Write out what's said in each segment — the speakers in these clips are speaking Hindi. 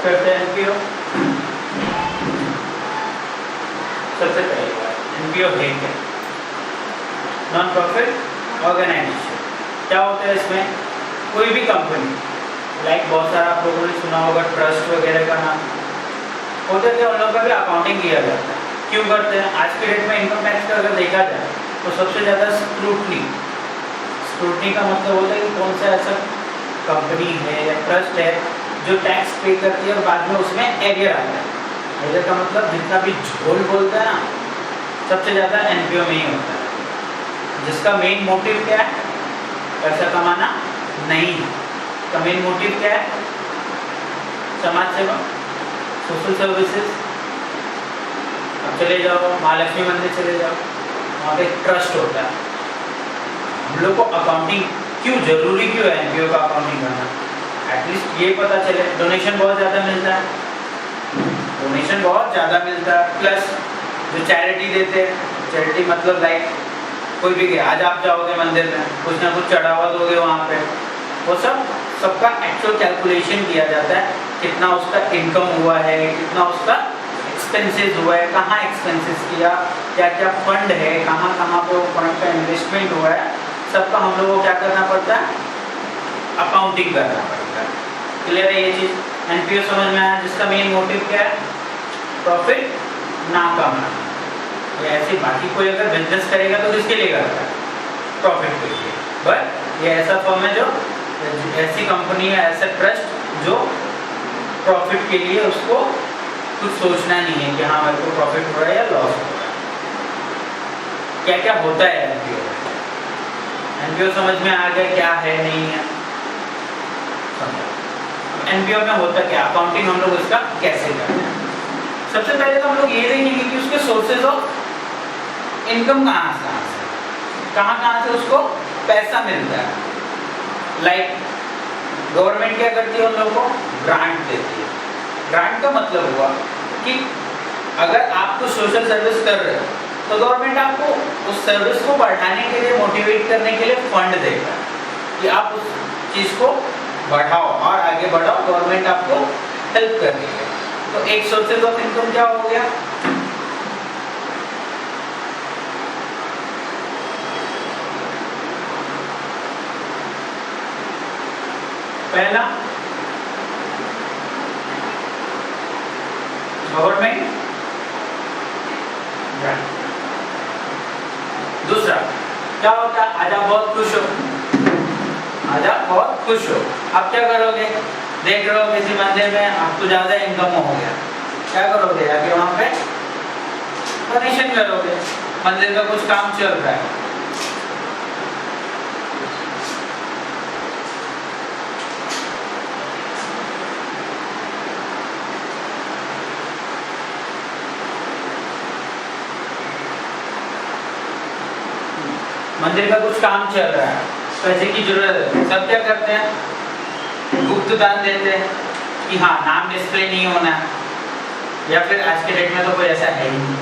स्टार्ट करते हैं एनपीओ। सबसे पहली बात, एनपीओ है क्या? Non profit organisation. क्या होता है इसमें? कोई भी कंपनी, लाइक बहुत सारा आप लोगों ने सुना होगा ट्रस्ट वगैरह का नाम, होता है कि उन लोगों का भी अकाउंटिंग किया जाता है। क्यों करते हैं? आज के डेट में इनकम टैक्स का अगर देखा जाए तो सबसे ज़्यादा स्क्रूटनी का मतलब होता है कि कौन सा ऐसा कंपनी है या ट्रस्ट है जो टैक्स पे करती है और बाद में उसमें एरियर आता है। एरियर का मतलब जितना भी झोल बोलता है ना, सबसे ज़्यादा एनपीओ में ही होता है। जिसका मेन मोटिव क्या है? पैसा कमाना नहीं है। का मेन मोटिव क्या है? समाज सेवा, सोशल सर्विसेज। अब चले जाओ महालक्ष्मी मंदिर चले जाओ, वहाँ पे ट्रस्ट होता है। हम लोग को अकाउंटिंग क्यों जरूरी क्यों है एनपीओ का अकाउंटिंग करना? एटलीस्ट ये पता चले डोनेशन बहुत ज़्यादा मिलता है, डोनेशन बहुत ज़्यादा मिलता है। प्लस जो चैरिटी देते हैं, चैरिटी मतलब लाइक कोई भी गया, आज आप जाओगे मंदिर में, कुछ ना कुछ चढ़ावा दोगे वहाँ पे, वो सबका एक्चुअल कैलकुलेशन किया जाता है, कितना उसका इनकम हुआ है, कितना उसका एक्सपेंसेस हुआ है, कहाँ एक्सपेंसेस किया, क्या क्या फंड है, कहाँ कहाँ पे वो फंड का इन्वेस्टमेंट हुआ है, सबका हम लोगों को क्या करना पड़ता है? अकाउंटिंग करना पड़ता है। क्लियर है ये चीज़? एनपीओ समझ में आया? जिसका मेन मोटिव क्या है? प्रॉफिट ना कमाना। ऐसे बाकी कोई अगर बिजनेस करेगा तो किसके लिए करता है? प्रॉफिट के लिए। बट ये ऐसा फर्म है, जो ऐसी कंपनी है, ऐसा ट्रस्ट जो प्रॉफिट के लिए उसको कुछ सोचना नहीं है कि हाँ मेरे को प्रॉफिट हो रहा है या लॉस हो रहा है। क्या क्या होता है एनपीओ? एनपीओ समझ में आ गया क्या है नहीं है? एनपीओ में होता क्या? अकाउंटिंग हम लोग इसका कैसे करते हैं? सबसे पहले तो हम लोग ये देखेंगे कि उसके सोर्सेज ऑफ इनकम कहाँ से उसको पैसा मिलता है। लाइक गवर्नमेंट क्या करती है? उन लोगों को ग्रांट देती है। ग्रांट का मतलब हुआ कि अगर आप कुछ सोशल सर्विस कर रहे हो तो गवर्नमेंट आपको उस सर्विस को बढ़ाने के लिए, मोटिवेट करने के लिए फंड देगा कि आप उस चीज़ को बढ़ाओ और आगे बढ़ाओ। गवर्नमेंट आपको हेल्प कर रही है। तो एक सोर्सेज ऑफ इनकम क्या हो गया? पहला गवर्नमेंट ग्रांट। दूसरा क्या होता है? आज आप बहुत खुश हो, आज आप बहुत खुश हो, आप क्या करोगे? देख रहे हो किसी मंदिर में आपको ज्यादा इनकम हो गया, क्या करोगे? आगे वहां पे डोनेशन करोगे। मंदिर का कुछ काम चल रहा है, मंदिर का कुछ काम चल रहा है, पैसे की जरूरत है, सब क्या करते हैं? गुप्त दान देते हैं कि हाँ नाम डिस्प्ले नहीं होना, या फिर आज के डेट में तो कोई ऐसा है ही नहीं।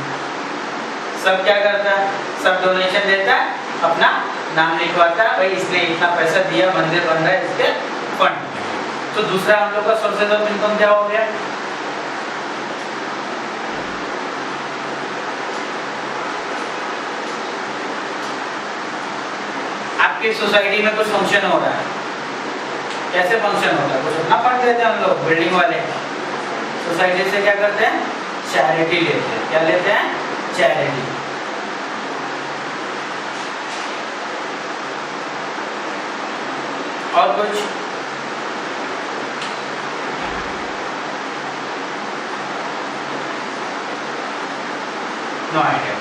सब क्या करता है? सब डोनेशन देता है, अपना नाम लिखवाता है, भाई इसने इतना पैसा दिया, मंदिर बन रहा है, इसके फंड। तो दूसरा हम लोग का सोर्सेज ऑफ इनकम क्या हो गया? आपकी सोसाइटी में कुछ फंक्शन हो रहा है, कैसे फंक्शन होता है? कुछ अपना फंड देते हैं हम लोग, बिल्डिंग वाले सोसाइटी से क्या करते हैं? चैरिटी लेते हैं। क्या लेते हैं? चैरिटी। और कुछ? No idea.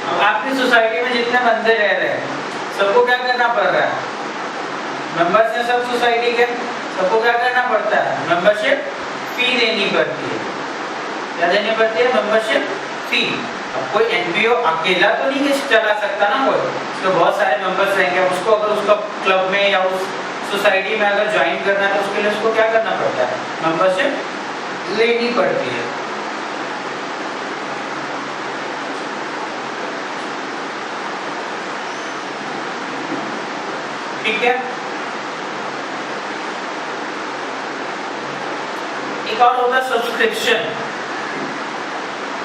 अब आपकी सोसाइटी में जितने बंदे रह रहे हैं सबको क्या करना पड़ रहा है? मेंबर्स हैं सब सोसाइटी के, सबको क्या करना पड़ता है? मेंबरशिप फी देनी पड़ती है। क्या देनी पड़ती है? Membership fee. अब कोई एनपीओ अकेला तो नहीं चला सकता ना, कोई उसके बहुत सारे मेंबर्स रहेंगे। उसको अगर उसका क्लब में या उस सोसाइटी में अगर ज्वाइन करना है तो उसके लिए उसको क्या करना पड़ता है? मेंबरशिप लेनी पड़ती है। ठीक है। एक और होता है subscription,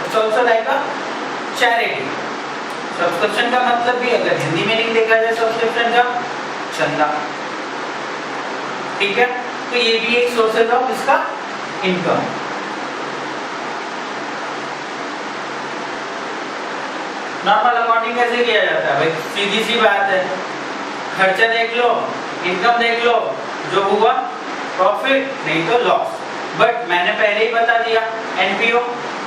it's also like a charity. Subscription का मतलब भी अगर हिंदी में नहीं देखा जाए सब्सक्रिप्शन का चंदा, ठीक है। तो ये भी एक सोर्सेज ऑफ इसका इनकम। नॉर्मल अकाउंटिंग कैसे किया जाता है भाई, सीधी सी बात है, खर्चा देख लो, इनकम देख लो, जो हुआ प्रॉफिट नहीं तो लॉस। बट मैंने पहले ही बता दिया एनपीओ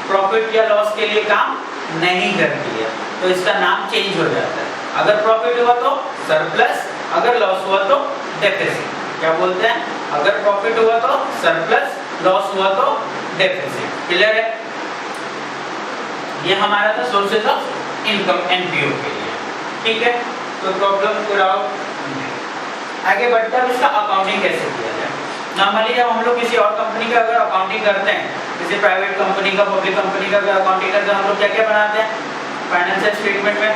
प्रॉफिट या लॉस के लिए काम नहीं करती है, तो इसका नाम चेंज हो जाता है। अगर प्रॉफिट हुआ तो सरप्लस, अगर लॉस हुआ तो डेफिसिट। क्या बोलते हैं, अगर प्रॉफिट हुआ तो सरप्लस, लॉस हुआ तो डेफिसिट। क्लियर है? ये हमारा था सोर्सेज ऑफ इनकम एनपीओ के लिए, ठीक है। तो प्रॉब्लम को आगे बढ़ते हैं, इसका अकाउंटिंग कैसे किया जाए। नॉर्मली जब हम लोग किसी और कंपनी का अगर अकाउंटिंग करते हैं, किसी प्राइवेट कंपनी का, पब्लिक कंपनी का अगर अकाउंटिंग करते हैं, हम लोग क्या क्या बनाते हैं फाइनेंशियल स्टेटमेंट में,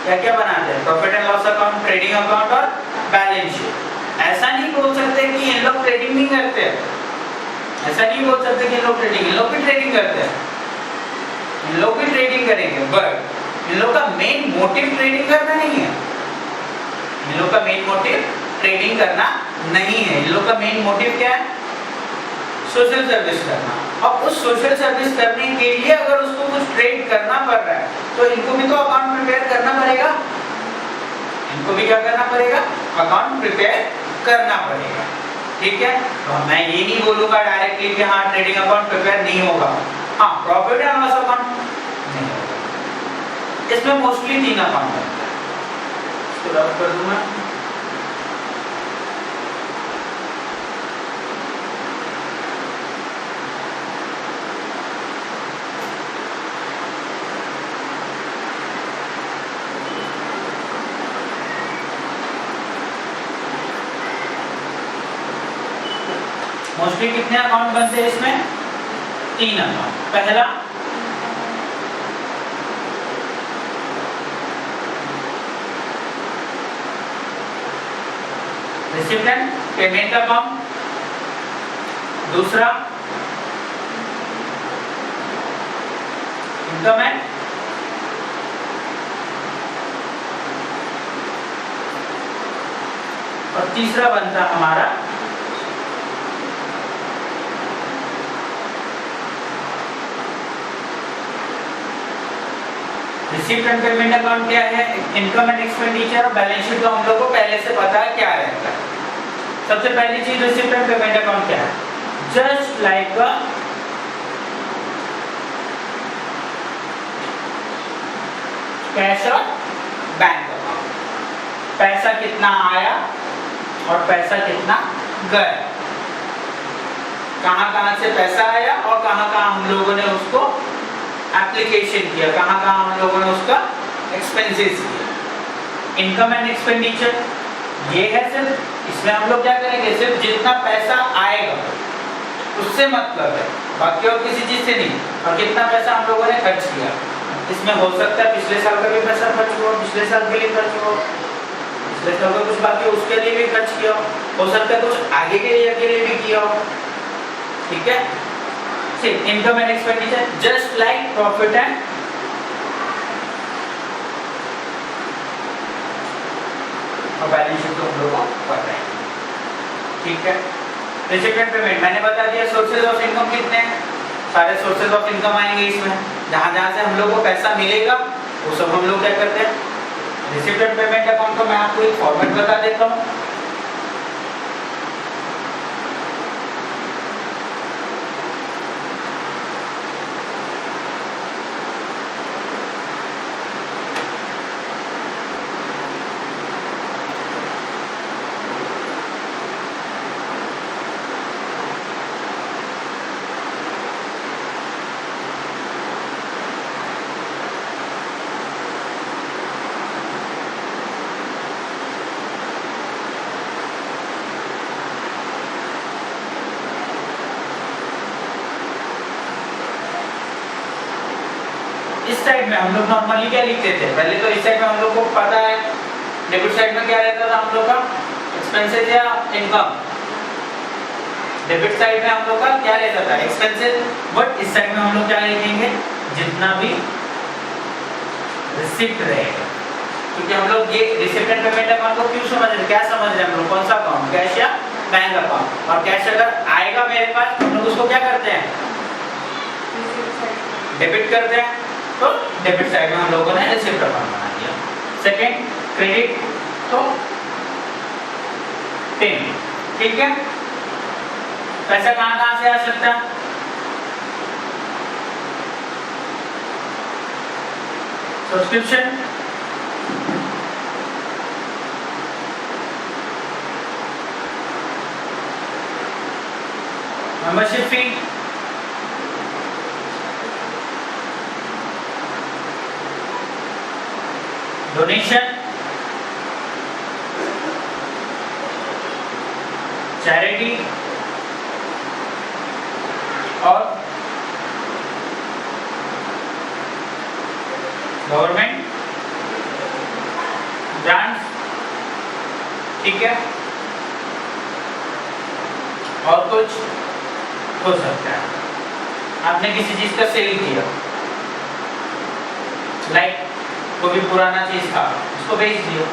क्या क्या बनाते हैं, profit and loss account, trading account और बैलेंस शीट। ऐसा नहीं बोल सकते कि इन लोग ट्रेडिंग नहीं करते हैं, ऐसा नहीं बोल सकते कि इन लोग भी ट्रेडिंग करते हैं, इन लोग भी ट्रेडिंग करेंगे, बट इन लोग का मेन मोटिव ट्रेडिंग करना नहीं है। इन लोग का मेन मोटिव ट्रेडिंग करना नहीं है, इन लोग का मेन मोटिव क्या है, सोशल सर्विस करना। अब उस सोशल सर्विस करने के लिए अगर उसको कुछ ट्रेड करना पड़ रहा है तो इनको भी तो अकाउंट प्रिपेयर करना पड़ेगा, इनको भी क्या करना पड़ेगा, अकाउंट प्रिपेयर करना पड़ेगा, ठीक है। तो मैं ये नहीं बोलूंगा डायरेक्टली कि हाँ ट्रेडिंग अकाउंट प्रिपेयर नहीं होगा, हाँ प्रॉफिट एंड लॉस अकाउंट नहीं होगा। इसमें मोस्टली 3 अकाउंट बनता है, इसको रब कर दूं मैं। मोस्टली कितने अकाउंट बनते हैं इसमें, 3 अकाउंट। पहला रिसिप्टेंट पेमेंट अकाउंट, दूसरा इनकम एंड और तीसरा बनता हमारा रिसीप्ट एंड पेमेंट अकाउंट। क्या है, इनकम एंड एक्सपेंडिचर और बैलेंस शीट तो हम लोग को पहले से पता है क्या रहता है। सबसे पहली चीज रिसीप्ट एंड पेमेंट अकाउंट क्या है, जस्ट लाइक कैश और बैंक अकाउंट। पैसा कितना आया और पैसा कितना गया, कहां से पैसा आया और कहां हम लोगों ने उसको एप्लीकेशन किया, कहां हम लोगों ने उसका एक्सपेंसेस किया। इनकम एंड एक्सपेंडिचर ये है सिर्फ, इसमें हम लोग क्या करेंगे, सिर्फ जितना पैसा आएगा उससे मतलब है, बाकी और किसी चीज से नहीं। और कितना पैसा हम लोगों ने खर्च किया, इसमें हो सकता है पिछले साल का भी पैसा खर्च हुआ, पिछले साल के लिए खर्च हुआ, पिछले साल का कुछ बाकी उसके लिए भी खर्च किया हो सकता है कुछ आगे के लिए भी किया हो, ठीक है। Income and expenditure just like profit and और बैलेंस शीट तो हम लोगों को पता है, ठीक है। रिसीप्ट एंड पेमेंट मैंने बता दिया। सोर्सेज ऑफ इनकम कितने हैं, सारे सोर्सेज ऑफ इनकम आएंगे इसमें, जहां से हम लोग को पैसा मिलेगा वो सब हम लोग क्या करते हैं, रिसीप्ट एंड पेमेंट अकाउंट को मैं आपको एक फॉर्मेट बता देता हूँ। इस साइड में हम लोग नॉर्मली क्या लिखते थे, पहले तो इस साइड में हम लोग को पता है डेबिट साइड में क्या रहता था हम लोग का, एक्सपेंसेस या इनकम। डेबिट साइड में हम लोग का क्या रहता था, एक्सपेंसेस, बट इस साइड में हम लोग क्या लिखेंगे, जितना भी रिसिप्ट रहेगा। क्योंकि हम लोग ये रिसिप्ट एंड पेमेंट अकाउंट को क्यों समझ रहे, क्या समझ रहे हैं हम लोग, कौन सा अकाउंट, कैश या बैंक अकाउंट। और कैश अगर आएगा मेरे पास, हम लोग उसको क्या करते हैं, डेबिट करते हैं। तो डेबिट साइड में हम लोगों ने रिसिप्ट अकाउंट बना दिया। सेकेंड क्रेडिट, तो पेमेंट, ठीक है। पैसा कहाँ से आ सकता है, subscription, membership fee, donation, charity और गवर्नमेंट ग्रांट्स, ठीक है। और कुछ हो सकता है, आपने किसी चीज का सेल किया, लाइक कोई भी पुराना चीज था उसको बेच दिया,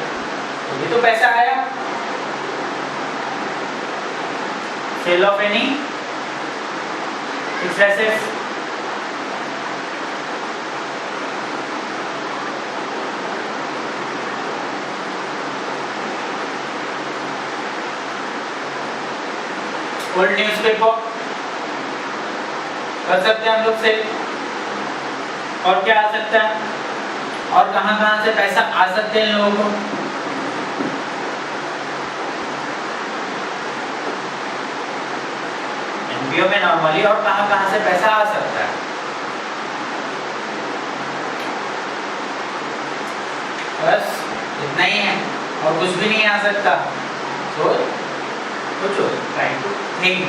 तो ये तो पैसा आया। Sale of any fixed assets, old newspaper कर सकते हैं हम लोग सेल। और क्या आ सकता है, और कहां से पैसा आ सकते हैं लोगों को, एनपीओ में नॉर्मली, और कहां से पैसा आ सकता है। बस इतना ही है, और कुछ भी नहीं आ सकता। तो कुछ ट्राई टू थिंक,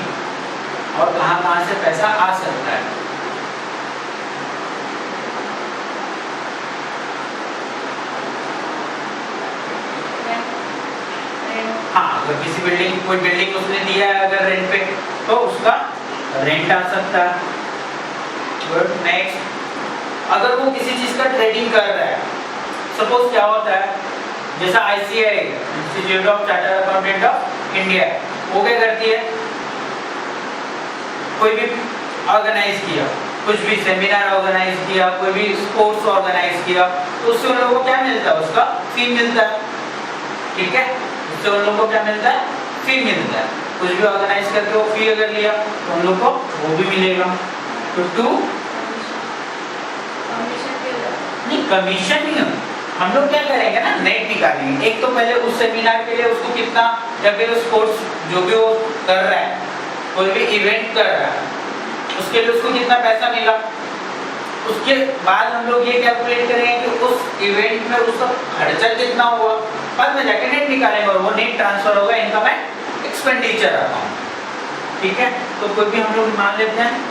और कहां से पैसा आ सकता है। हाँ, अगर किसी बिल्डिंग, कोई बिल्डिंग उसने दिया है अगर रेंट पे, तो उसका रेंट आ सकता है। गुड, नेक्स्ट, अगर वो किसी चीज का ट्रेडिंग कर रहा है, सपोज क्या होता है, जैसा ICAI institute of chartered accountant of India, वो क्या करती है, कोई भी ऑर्गेनाइज किया, कुछ भी सेमिनार ऑर्गेनाइज किया, कोई भी स्पोर्ट्स ऑर्गेनाइज किया, तो उससे उन लोगों को क्या मिलता है, उसका फी मिलता है, ठीक है। उससे उन लोगों को क्या मिलता है, फी मिलता है। कुछ भी ऑर्गेनाइज करके वो फी अगर लिया तो उन लोग को वो भी मिलेगा। तो टू नहीं, कमीशन नहीं, हम लोग क्या करेंगे ना, नेट निकालेंगे। एक तो पहले उस सेमिनार के लिए उसको कितना, या फिर स्पोर्ट्स जो भी वो कर रहा है, कोई भी इवेंट कर रहा है, उसके लिए उसको कितना पैसा मिला। उसके बाद हम लोग ये कैलकुलेट करेंगे कि उस इवेंट में उसका खर्चा कितना हुआ, बाद में जाके नेट निकालेंगे, और वो नेट ट्रांसफर होगा इनकम एंड एक्सपेंडिचर अकाउंट, ठीक है। तो कोई भी हम लोग मान लेते हैं